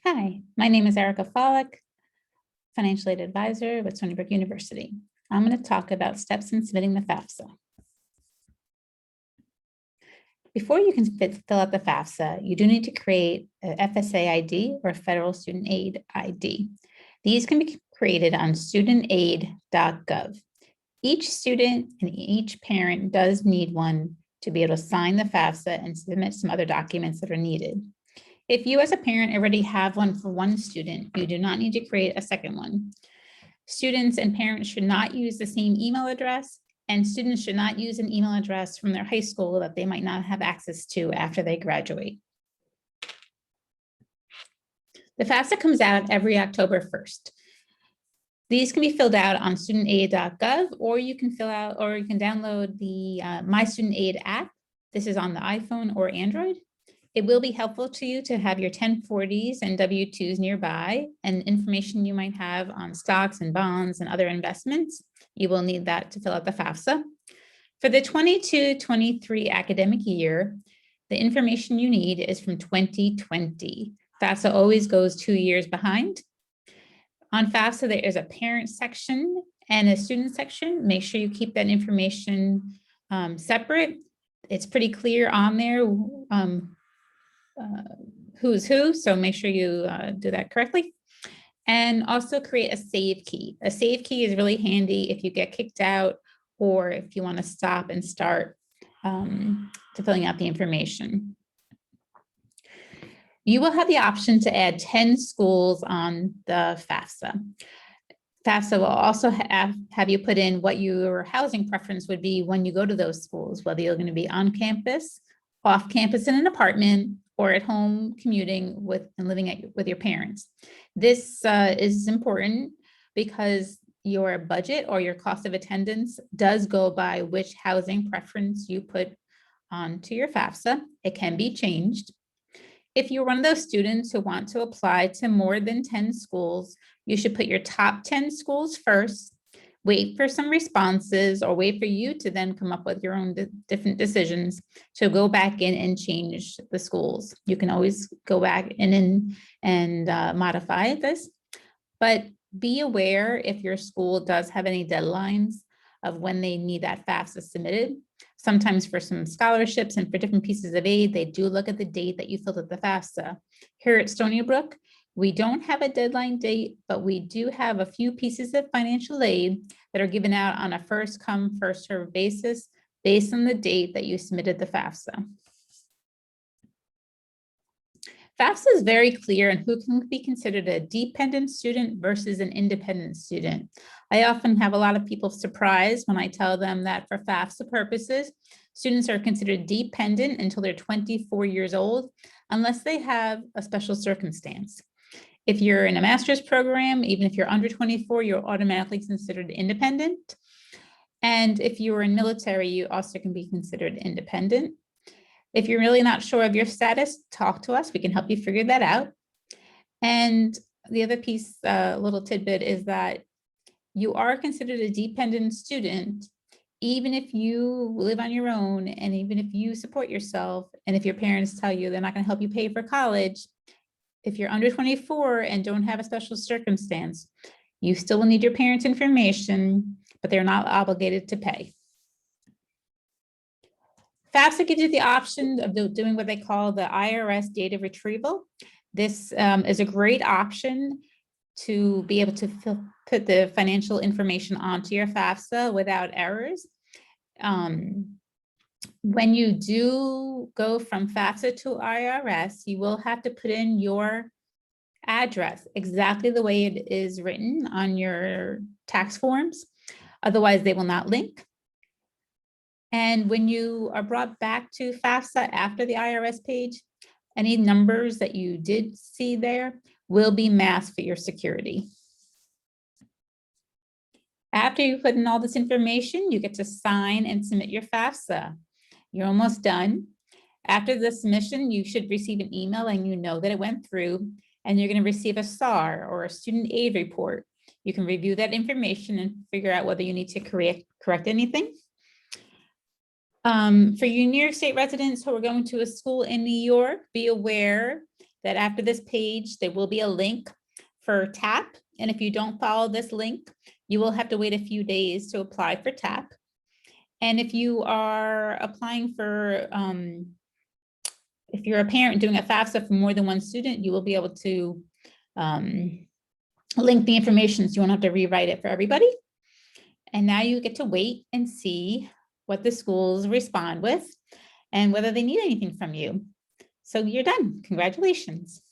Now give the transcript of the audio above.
Hi, my name is Erica Follick, Financial Aid Advisor with Stony Brook University. I'm going to talk about steps in submitting the FAFSA. Before you can fill out the FAFSA, you do need to create a FSA ID or Federal Student Aid ID. These can be created on studentaid.gov. Each student and each parent does need one to be able to sign the FAFSA and submit some other documents that are needed. If you as a parent already have one for one student, you do not need to create a second one. Students and parents should not use the same email address, and students should not use an email address from their high school that they might not have access to after they graduate. The FAFSA comes out every October 1st. These can be filled out on studentaid.gov, or you can download the My Student Aid app. This is on the iPhone or Android. It will be helpful to you to have your 1040s and W-2s nearby and information you might have on stocks and bonds and other investments. You will need that to fill out the FAFSA. For the 22-23 academic year, the information you need is from 2020. FAFSA always goes 2 years behind. On FAFSA, there is a parent section and a student section. Make sure you keep that information separate. It's pretty clear on there who's who, so make sure you do that correctly. And also create a save key. A save key is really handy if you get kicked out or if you want to stop and start to filling out the information. You will have the option to add 10 schools on the FAFSA. FAFSA will also have you put in what your housing preference would be when you go to those schools, whether you're going to be on campus, off campus in an apartment, or at home commuting and living with your parents. This is important because your budget or your cost of attendance does go by which housing preference you put onto your FAFSA. It can be changed. If you're one of those students who want to apply to more than 10 schools, you should put your top 10 schools first, wait for some responses, or wait for you to then come up with your own different decisions to go back in and change the schools. You can always go back in and modify this, but be aware if your school does have any deadlines of when they need that FAFSA submitted. Sometimes for some scholarships and for different pieces of aid, they do look at the date that you filled out the FAFSA. Here at Stony Brook, we don't have a deadline date, but we do have a few pieces of financial aid that are given out on a first come, first served basis based on the date that you submitted the FAFSA. FAFSA is very clear on who can be considered a dependent student versus an independent student. I often have a lot of people surprised when I tell them that for FAFSA purposes, students are considered dependent until they're 24 years old, unless they have a special circumstance. If you're in a master's program, even if you're under 24, you're automatically considered independent. And if you're in military, you also can be considered independent. If you're really not sure of your status, talk to us. We can help you figure that out. And the other piece, little tidbit, is that you are considered a dependent student, even if you live on your own, and even if you support yourself, and if your parents tell you they're not going to help you pay for college. If you're under 24 and don't have a special circumstance, you still will need your parents' information, but they're not obligated to pay. FAFSA gives you the option of doing what they call the IRS Data Retrieval. This is a great option to be able to put the financial information onto your FAFSA without errors. When you do go from FAFSA to IRS, you will have to put in your address exactly the way it is written on your tax forms. Otherwise, they will not link. And when you are brought back to FAFSA after the IRS page, any numbers that you did see there will be masked for your security. After you put in all this information, you get to sign and submit your FAFSA. You're almost done. After the submission, you should receive an email and you know that it went through, and you're going to receive a SAR or a student aid report. You can review that information and figure out whether you need to correct anything. For you New York State residents who are going to a school in New York, be aware that after this page, there will be a link for TAP. And if you don't follow this link, you will have to wait a few days to apply for TAP. And if you are applying for, if you're a parent doing a FAFSA for more than one student, you will be able to link the information so you won't have to rewrite it for everybody. And now you get to wait and see what the schools respond with and whether they need anything from you. So you're done. Congratulations.